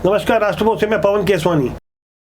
नमस्कार, राष्ट्रभोज से मैं पवन केसवानी।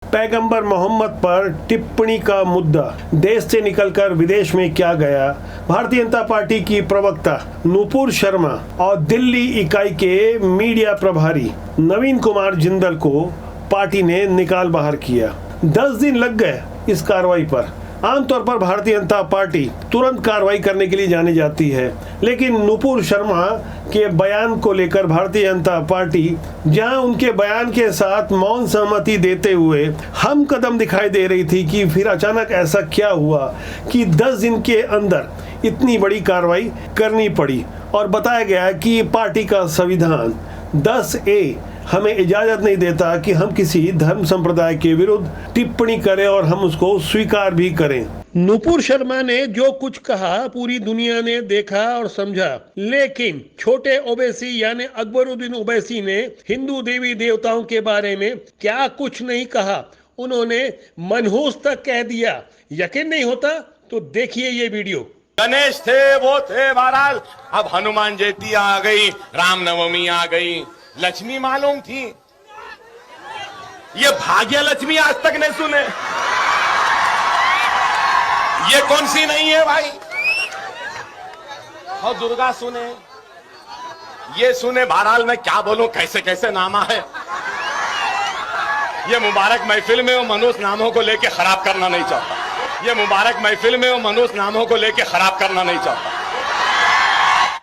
पैगंबर मोहम्मद पर टिप्पणी का मुद्दा देश से निकलकर विदेश में क्या गया, भारतीय जनता पार्टी की प्रवक्ता नुपुर शर्मा और दिल्ली इकाई के मीडिया प्रभारी नवीन कुमार जिंदल को पार्टी ने निकाल बाहर किया। 10 दिन लग गए इस कार्रवाई पर। आमतौर पर भारतीय जनता पार्टी तुरंत कार्रवाई करने के लिए जानी जाती है, लेकिन नुपुर शर्मा के बयान को लेकर भारतीय जनता पार्टी जहां उनके बयान के साथ मौन सहमति देते हुए हम कदम दिखाई दे रही थी कि फिर अचानक ऐसा क्या हुआ कि 10 दिन के अंदर इतनी बड़ी कार्रवाई करनी पड़ी और बताया गया कि पार्टी का संविधान 10A हमें इजाजत नहीं देता कि हम किसी धर्म संप्रदाय के विरुद्ध टिप्पणी करें और हम उसको स्वीकार भी करें। नुपुर शर्मा ने जो कुछ कहा पूरी दुनिया ने देखा और समझा, लेकिन छोटे ओवैसी यानी अकबरुद्दीन ओवैसी ने हिंदू देवी देवताओं के बारे में क्या कुछ नहीं कहा। उन्होंने मनहूस तक कह दिया। यकीन नहीं होता तो देखिए ये वीडियो। गणेश थे वो थे बहरहाल, अब हनुमान जयंती आ गई, रामनवमी आ गई, लक्ष्मी मालूम थी। ये भाग्य लक्ष्मी आज तक नहीं सुने। ये कौन सी नहीं है भाई? और दुर्गा सुने, ये सुने। बहरहाल मैं क्या बोलूं, कैसे कैसे नामा है। ये मुबारक महफिल में वो मनुष्य नामों को लेके खराब करना नहीं चाहता। ये मुबारक महफिल में वो मनुष्य नामों को लेके खराब करना नहीं चाहता।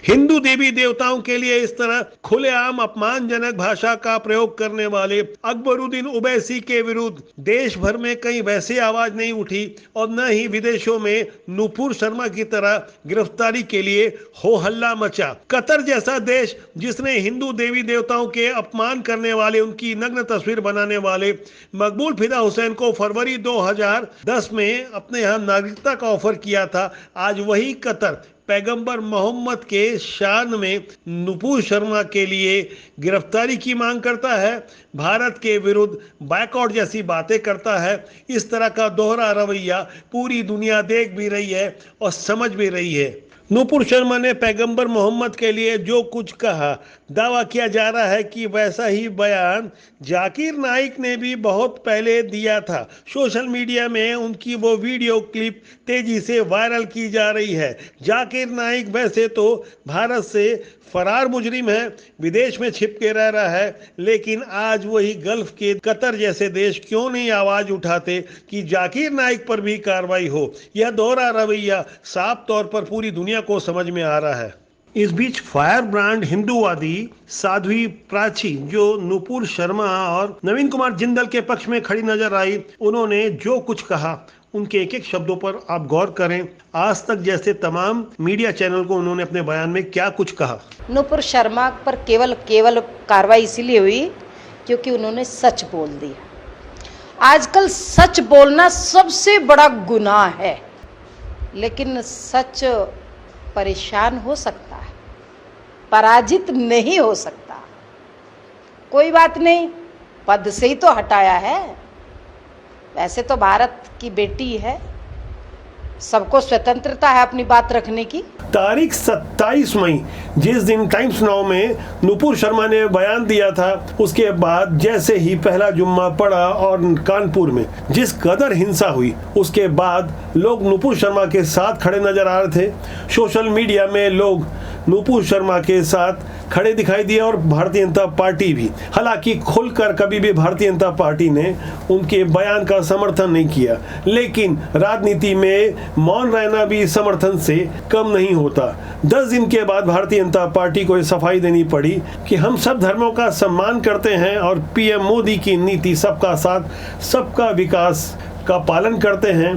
हिंदू देवी देवताओं के लिए इस तरह खुलेआम अपमानजनक भाषा का प्रयोग करने वाले अकबरुद्दीन ओवैसी के विरुद्ध देश भर में कहीं वैसे आवाज नहीं उठी और न ही विदेशों में नुपुर शर्मा की तरह गिरफ्तारी के लिए हो हल्ला मचा। कतर जैसा देश जिसने हिंदू देवी देवताओं के अपमान करने वाले, उनकी नग्न तस्वीर बनाने वाले मकबूल फिदा हुसैन को फरवरी 2010 में अपने यहाँ नागरिकता का ऑफर किया था, आज वही कतर पैगंबर मोहम्मद के शान में नुपुर शर्मा के लिए गिरफ्तारी की मांग करता है, भारत के विरुद्ध बायकॉट जैसी बातें करता है। इस तरह का दोहरा रवैया पूरी दुनिया देख भी रही है और समझ भी रही है। नुपुर शर्मा ने पैगंबर मोहम्मद के लिए जो कुछ कहा, दावा किया जा रहा है कि वैसा ही बयान जाकिर नाइक ने भी बहुत पहले दिया था। सोशल मीडिया में उनकी वो वीडियो क्लिप तेजी से वायरल की जा रही है। जाकिर नाइक वैसे तो भारत से फरार मुजरिम है, विदेश में छिप के रह रहा है, लेकिन आज वही गल्फ के कतर जैसे देश क्यों नहीं आवाज उठाते कि जाकिर नाइक पर भी कार्रवाई हो। यह दोहरा रवैया साफ तौर पर पूरी दुनिया को समझ में आ रहा है। इस बीच फायर ब्रांड हिंदूवादी साध्वी प्राची, जो नुपुर शर्मा और नवीन कुमार जिंदल के पक्ष में खड़ी नजर आई, उन्होंने जो कुछ कहा उनके एक एक शब्दों पर आप गौर करें। आज तक जैसे तमाम मीडिया चैनल को उन्होंने अपने बयान में क्या कुछ कहा। नुपुर शर्मा पर केवल कार्रवाई इसीलिए हुई क्योंकि उन्होंने सच बोल दिया। आजकल सच बोलना सबसे बड़ा गुनाह है, लेकिन सच परेशान हो सकता है, पराजित नहीं हो सकता। कोई बात नहीं, पद से ही तो हटाया है। वैसे तो भारत की बेटी है, सबको स्वतंत्रता है अपनी बात रखने की। तारीख 27 मई जिस दिन टाइम्स नाउ में नुपुर शर्मा ने बयान दिया था, उसके बाद जैसे ही पहला जुम्मा पड़ा और कानपुर में जिस कदर हिंसा हुई, उसके बाद लोग नुपुर शर्मा के साथ खड़े नजर आ रहे थे। सोशल मीडिया में लोग नुपुर शर्मा के साथ खड़े दिखाई दिए और भारतीय जनता पार्टी भी। हालांकि खुलकर कभी भी भारतीय जनता पार्टी ने उनके बयान का समर्थन नहीं किया, लेकिन राजनीति में मौन रहना भी समर्थन से कम नहीं होता। 10 दिन के बाद भारतीय जनता पार्टी को सफाई देनी पड़ी कि हम सब धर्मों का सम्मान करते हैं और पीएम मोदी की नीति सबका साथ सबका विकास का पालन करते हैं।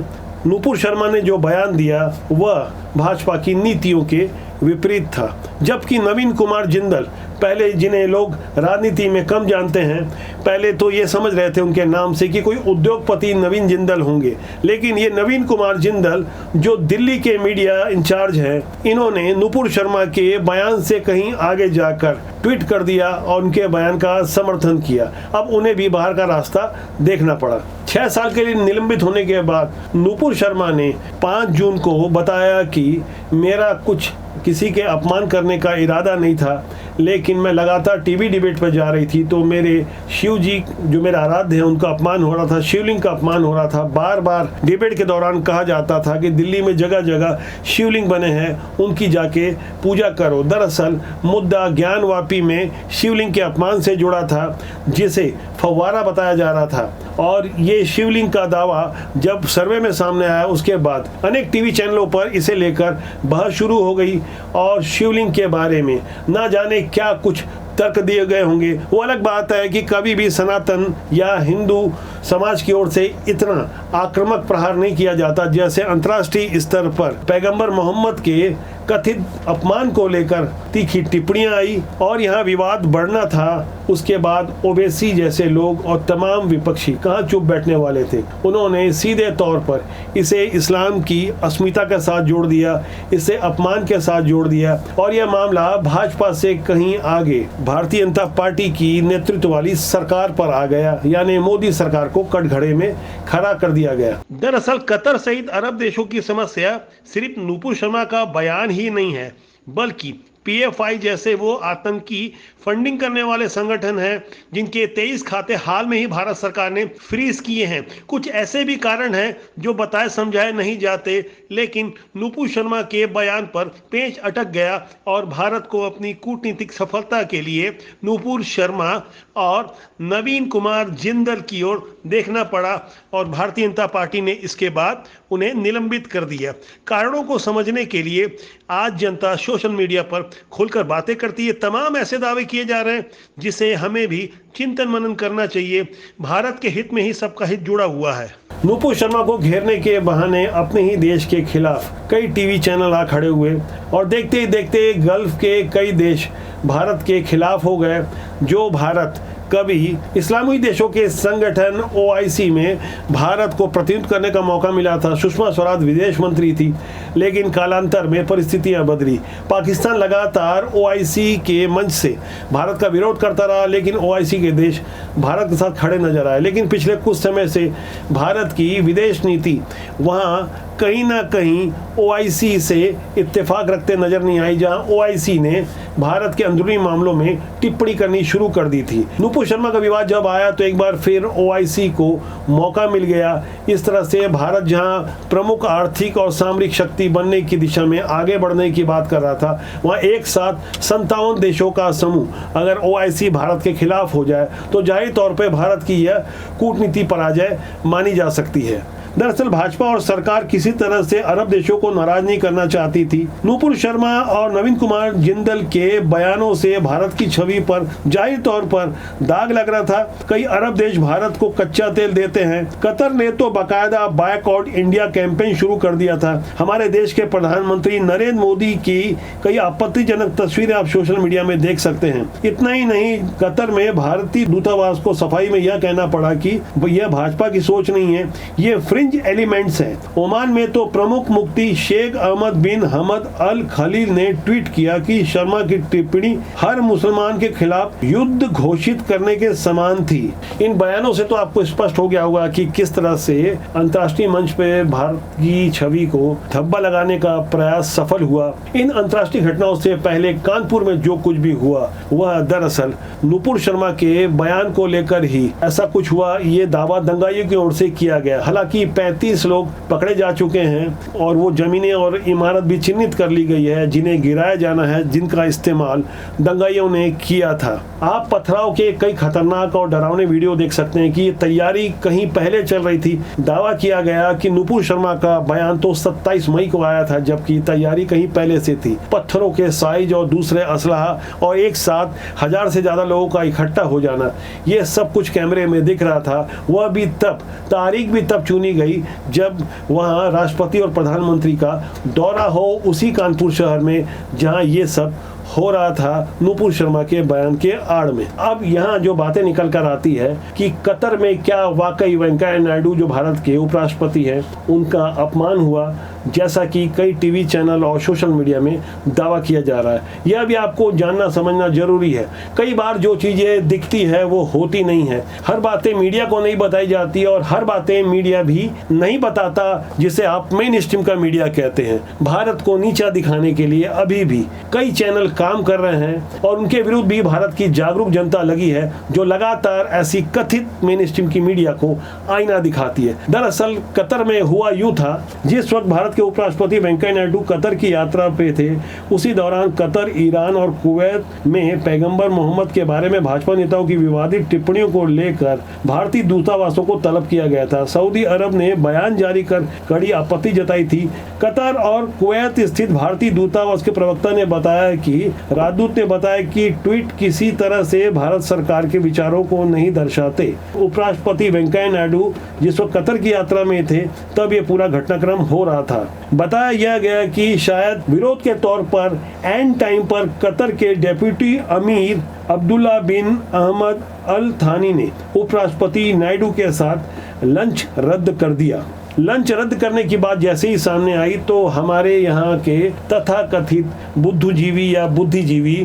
नुपुर शर्मा ने जो बयान दिया वह भाजपा की नीतियों के विपरीत था, जबकि नवीन कुमार जिंदल, पहले जिन्हें लोग राजनीति में कम जानते हैं, पहले तो ये समझ रहे थे उनके नाम से कि कोई उद्योगपति नवीन जिंदल होंगे, लेकिन ये नवीन कुमार जिंदल जो दिल्ली के मीडिया इंचार्ज हैं, इन्होंने नुपुर शर्मा के बयान से कहीं आगे जाकर ट्वीट कर दिया और उनके बयान का समर्थन किया। अब उन्हें भी बाहर का रास्ता देखना पड़ा। 6 साल के लिए निलंबित होने के बाद नुपुर शर्मा ने 5 जून को बताया कि मेरा कुछ किसी के अपमान करने का इरादा नहीं था, लेकिन मैं लगातार टीवी डिबेट पर जा रही थी तो मेरे शिव जी जो मेरे आराध्य हैं उनका अपमान हो रहा था, शिवलिंग का अपमान हो रहा था। बार बार डिबेट के दौरान कहा जाता था कि दिल्ली में जगह जगह शिवलिंग बने हैं, उनकी जाके पूजा करो। दरअसल मुद्दा ज्ञानवापी में शिवलिंग के अपमान से जुड़ा था, जिसे फव्वारा बताया जा रहा था। और ये शिवलिंग का दावा जब सर्वे में सामने आया उसके बाद अनेक टीवी चैनलों पर इसे लेकर बहस शुरू हो गई और शिवलिंग के बारे में ना जाने क्या कुछ तर्क दिए गए होंगे। वो अलग बात है कि कभी भी सनातन या हिंदू समाज की ओर से इतना आक्रामक प्रहार नहीं किया जाता जैसे अंतर्राष्ट्रीय स्तर पर पैगंबर मोहम्मद के कथित अपमान को लेकर तीखी टिप्पणियां आई और यहाँ विवाद बढ़ना था। उसके बाद ओवैसी जैसे लोग और तमाम विपक्षी कहाँ चुप बैठने वाले थे, उन्होंने सीधे तौर पर इसे इस्लाम की अस्मिता के साथ जोड़ दिया, इसे अपमान के साथ जोड़ दिया और यह मामला भाजपा से कहीं आगे भारतीय जनता पार्टी की नेतृत्व वाली सरकार पर आ गया, यानी मोदी सरकार को कटघरे में खड़ा कर दिया गया। दरअसल कतर सहित अरब देशों की समस्या सिर्फ नुपुर शर्मा का बयान ही नहीं है, बल्कि PFI जैसे वो आतंकी फंडिंग करने वाले संगठन हैं जिनके 23 खाते हाल में ही भारत सरकार ने फ्रीज किए हैं। कुछ ऐसे भी कारण हैं जो बताए समझाए नहीं जाते, लेकिन नुपुर शर्मा के बयान पर पेंच अटक गया और भारत को अपनी कूटनीतिक सफलता के लिए नुपुर शर्मा और नवीन कुमार जिंदल की ओर देखना पड़ा और भारतीय जनता पार्टी ने इसके बाद उन्हें निलंबित कर दिया। कारणों को समझने के लिए आज जनता सोशल मीडिया पर खुलकर बातें करती है। तमाम ऐसे दावे किए जा रहे हैं जिसे हमें भी चिंतन मनन करना चाहिए। भारत के हित में ही सबका हित जुड़ा हुआ है। नुपुर शर्मा को घेरने के बहाने अपने ही देश के खिलाफ कई टीवी चैनल आ खड़े हुए और देखते ही देखते गल्फ के कई देश भारत के खिलाफ हो गए। जो भारत कभी इस्लामी देशों के संगठन OIC में भारत को प्रतिनिधित्व करने का मौका मिला था, सुषमा स्वराज विदेश मंत्री थी, लेकिन कालांतर में परिस्थितियां बदली। पाकिस्तान लगातार OIC के मंच से भारत का विरोध करता रहा, लेकिन OIC के देश भारत के साथ खड़े नजर आए। लेकिन पिछले कुछ समय से भारत की विदेश नीति वहाँ कहीं ना कहीं OIC से इत्तेफाक रखते नजर नहीं आई, जहां OIC ने भारत के अंदरूनी मामलों में टिप्पणी करनी शुरू कर दी थी। नुपुर शर्मा का विवाद जब आया तो एक बार फिर OIC को मौका मिल गया। इस तरह से भारत जहां प्रमुख आर्थिक और सामरिक शक्ति बनने की दिशा में आगे बढ़ने की बात कर रहा था, वहां एक साथ 57 देशों का समूह अगर OIC भारत के खिलाफ हो जाए तो जाहिर तौर पर भारत की यह कूटनीति पराजय मानी जा सकती है। दरअसल भाजपा और सरकार किसी तरह से अरब देशों को नाराज नहीं करना चाहती थी। नुपुर शर्मा और नवीन कुमार जिंदल के बयानों से भारत की छवि पर जाहिर तौर पर दाग लग रहा था। कई अरब देश भारत को कच्चा तेल देते हैं। कतर ने तो बाकायदा बायकॉट इंडिया कैंपेन शुरू कर दिया था। हमारे देश के प्रधानमंत्री नरेंद्र मोदी की कई आपत्तिजनक तस्वीरें आप सोशल मीडिया में देख सकते हैं। इतना ही नहीं, कतर में भारतीय दूतावास को सफाई में यह कहना पड़ा कि यह भाजपा की सोच नहीं है, ये फ्रिंज एलिमेंट्स हैं। ओमान में तो प्रमुख मुफ्ती शेख अहमद बिन हमद अल खलील ने ट्वीट किया कि शर्मा की टिप्पणी हर मुसलमान के खिलाफ युद्ध घोषित करने के समान थी। इन बयानों से तो आपको स्पष्ट हो गया होगा कि किस तरह से अंतर्राष्ट्रीय मंच पे भारत की छवि को धब्बा लगाने का प्रयास सफल हुआ। इन अंतर्राष्ट्रीय घटनाओं से पहले कानपुर में जो कुछ भी हुआ वह दरअसल नुपुर शर्मा के बयान को लेकर ही ऐसा कुछ हुआ, ये दावा दंगाइयों की ओर से किया गया। हालांकि 35 लोग पकड़े जा चुके हैं और वो जमीनें और इमारत भी चिन्हित कर ली गई है जिन्हें गिराया जाना है, जिनका इस्तेमाल दंगाइयों ने किया था। आप पथराव के कई खतरनाक और डरावने वीडियो देख सकते हैं कि ये तैयारी कहीं पहले चल रही थी। दावा किया गया कि नुपुर शर्मा का बयान तो 27 मई को आया था, जबकि तैयारी कहीं पहले से थी। पत्थरों के साइज और दूसरे असलाहा और एक साथ 1000 से ज्यादा लोगों का इकट्ठा हो जाना, ये सब कुछ कैमरे में दिख रहा था। वह भी तब, तारीख भी तब चुनी गई जब वहां राष्ट्रपति और प्रधानमंत्री का दौरा हो उसी कानपुर शहर में जहां ये सब हो रहा था नुपुर शर्मा के बयान के आड़ में। अब यहाँ जो बातें निकल कर आती है कि कतर में क्या वाकई वेंकैया नायडू जो भारत के उपराष्ट्रपति हैं उनका अपमान हुआ, जैसा कि कई टीवी चैनल और सोशल मीडिया में दावा किया जा रहा है। यह भी आपको जानना समझना जरूरी है। कई बार जो चीज़ें दिखती है वो होती नहीं है। हर बातें मीडिया को नहीं बताई जाती और हर बातें मीडिया भी नहीं बताता, जिसे आप मेन स्ट्रीम का मीडिया कहते हैं। भारत को नीचा दिखाने के लिए अभी भी कई चैनल काम कर रहे हैं और उनके विरुद्ध भी भारत की जागरूक जनता लगी है, जो लगातार ऐसी कथित मेन स्ट्रीम की मीडिया को आईना दिखाती है। दरअसल कतर में हुआ यूं था, जिस वक्त भारत के उपराष्ट्रपति वेंकैया नायडू कतर की यात्रा पे थे, उसी दौरान कतर, ईरान और कुवैत में पैगंबर मोहम्मद के बारे में भाजपा नेताओं की विवादित टिप्पणियों को लेकर भारतीय दूतावासों को तलब किया गया था। सऊदी अरब ने बयान जारी कर कड़ी आपत्ति जताई थी। कतर और कुवैत स्थित भारतीय दूतावास के प्रवक्ता ने बताया कि राजदूत ने बताया कि ट्वीट किसी तरह से भारत सरकार के विचारों को नहीं दर्शाते। उपराष्ट्रपति वेंकैया नायडू जिस वक्त कतर की यात्रा में थे, तब ये पूरा घटनाक्रम हो रहा था। बताया यह गया कि शायद विरोध के तौर पर एंड टाइम पर कतर के डेप्यूटी अमीर अब्दुल्ला बिन अहमद अल थानी ने उपराष्ट्रपति नायडू के साथ लंच रद्द कर दिया। लंच रद्द करने की बात जैसे ही सामने आई तो हमारे यहाँ के तथाकथित बुद्धिजीवी या बुद्धिजीवी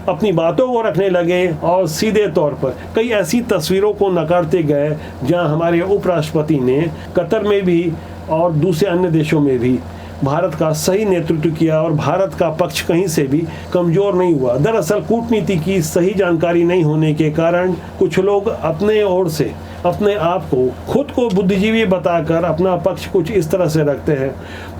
अपनी बातों को रखने लगे और सीधे तौर पर कई ऐसी तस्वीरों को नकारते गए जहाँ हमारे उपराष्ट्रपति ने कतर में भी और दूसरे अन्य देशों में भी भारत का सही नेतृत्व किया और भारत का पक्ष कहीं से भी कमजोर नहीं हुआ। दरअसल कूटनीति की सही जानकारी नहीं होने के कारण कुछ लोग अपने ओर से अपने आप को खुद को बुद्धिजीवी बताकर अपना पक्ष कुछ इस तरह से रखते हैं,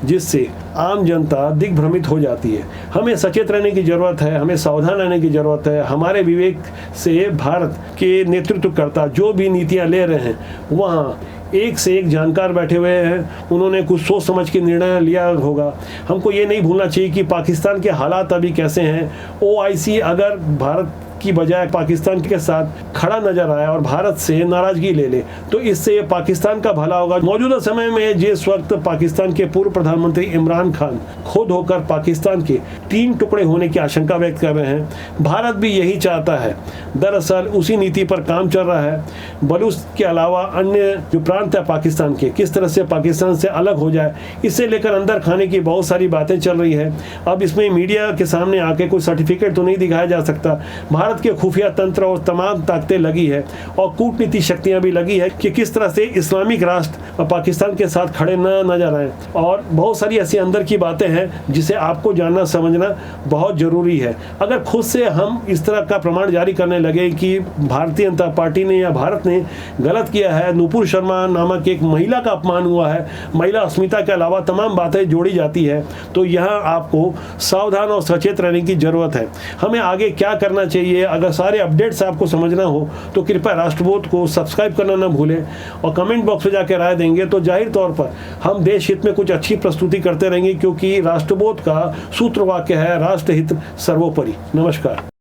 जिससे आम जनता दिग्भ्रमित हो जाती है। हमें सचेत रहने की ज़रूरत है, हमें सावधान रहने की ज़रूरत है। हमारे विवेक से भारत के नेतृत्वकर्ता जो भी नीतियाँ ले रहे हैं, वहाँ एक से एक जानकार बैठे हुए हैं। उन्होंने कुछ सोच समझ के निर्णय लिया होगा। हमको ये नहीं भूलना चाहिए कि पाकिस्तान के हालात अभी कैसे हैं। OIC अगर भारत की बजाय पाकिस्तान के साथ खड़ा नजर आया और भारत से नाराजगी ले ले, तो इससे पाकिस्तान का भला होगा। मौजूदा समय में जिस वक्त पाकिस्तान के पूर्व प्रधानमंत्री इमरान खान खुद होकर पाकिस्तान के 3 टुकड़े होने की आशंका व्यक्त कर रहे हैं, भारत भी यही चाहता है। दरअसल उसी नीति पर काम चल रहा है। बलूच के अलावा अन्य जो प्रांत है पाकिस्तान के, किस तरह से पाकिस्तान से अलग हो जाए, इसे लेकर अंदर खाने की बहुत सारी बातें चल रही है। अब इसमें मीडिया के सामने आके कोई सर्टिफिकेट तो नहीं दिखाया जा सकता। भारत के खुफिया तंत्र और तमाम ताकतें लगी है और कूटनीति शक्तियां भी लगी है कि किस तरह से इस्लामिक राष्ट्र पाकिस्तान के साथ खड़े न नजर आए। और बहुत सारी ऐसी अंदर की बातें हैं जिसे आपको जानना समझना बहुत जरूरी है। अगर खुद से हम इस तरह का प्रमाण जारी करने लगे कि भारतीय जनता पार्टी ने या भारत ने गलत किया है, नूपुर शर्मा नामक एक महिला का अपमान हुआ है, महिला अस्मिता के अलावा तमाम बातें जोड़ी जाती है, तो यहाँ आपको सावधान और सचेत रहने की जरूरत है। हमें आगे क्या करना चाहिए, अगर सारे अपडेट्स आपको समझना हो तो कृपया राष्ट्रबोध को सब्सक्राइब करना न भूलें और कमेंट बॉक्स में जाकर राय देंगे तो जाहिर तौर पर हम देश हित में कुछ अच्छी प्रस्तुति करते रहेंगे, क्योंकि राष्ट्रबोध का सूत्र वाक्य है राष्ट्रहित सर्वोपरि। नमस्कार।